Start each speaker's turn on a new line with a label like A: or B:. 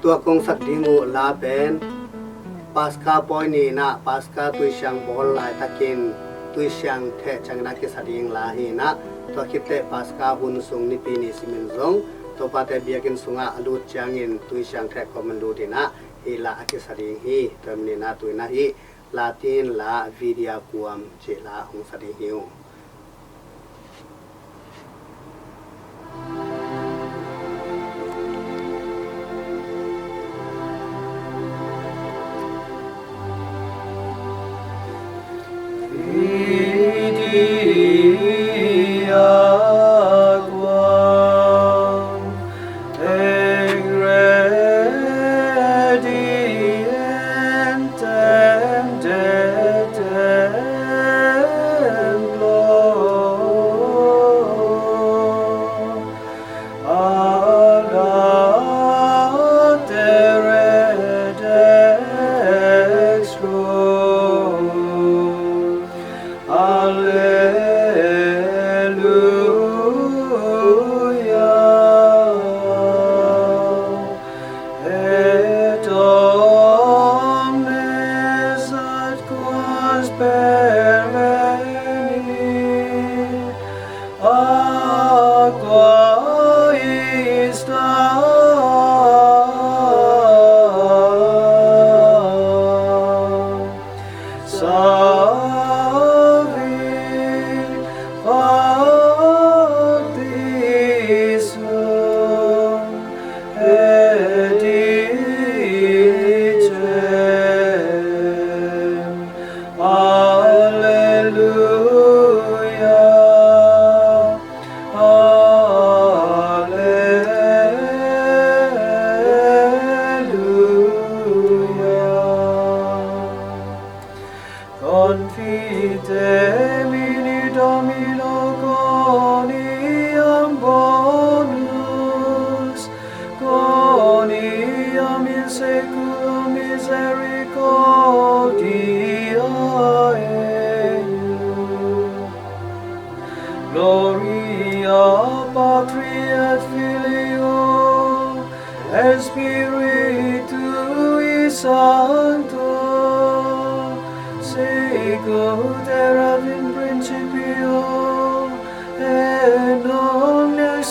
A: ตัวกงสักดิงูลาเป็นปัสกาปอยนี่นะปัสกาตุยช่างบอลลายตะกินตุยช่างเทจังนักกิสัดยิงลาฮีนะตัวคิดเตปัสกาบุญสุงนิปีนิสิมินซงตัวปาเตเบียกินสุงะอลูจางอินตุยช่างเทคอมันดูดีนะฮีลากิสัดยิงฮีเติมนี่นะตุยนะฮีลาตินลาวิดีอากุมเจลาหงสัดยิงฮิว
B: Confite mini Domino coniam bonus, coniam in seculum misericordia eius. Gloria Patri et Filio et Spiritui Sancto, sicut erat in principio et nunc et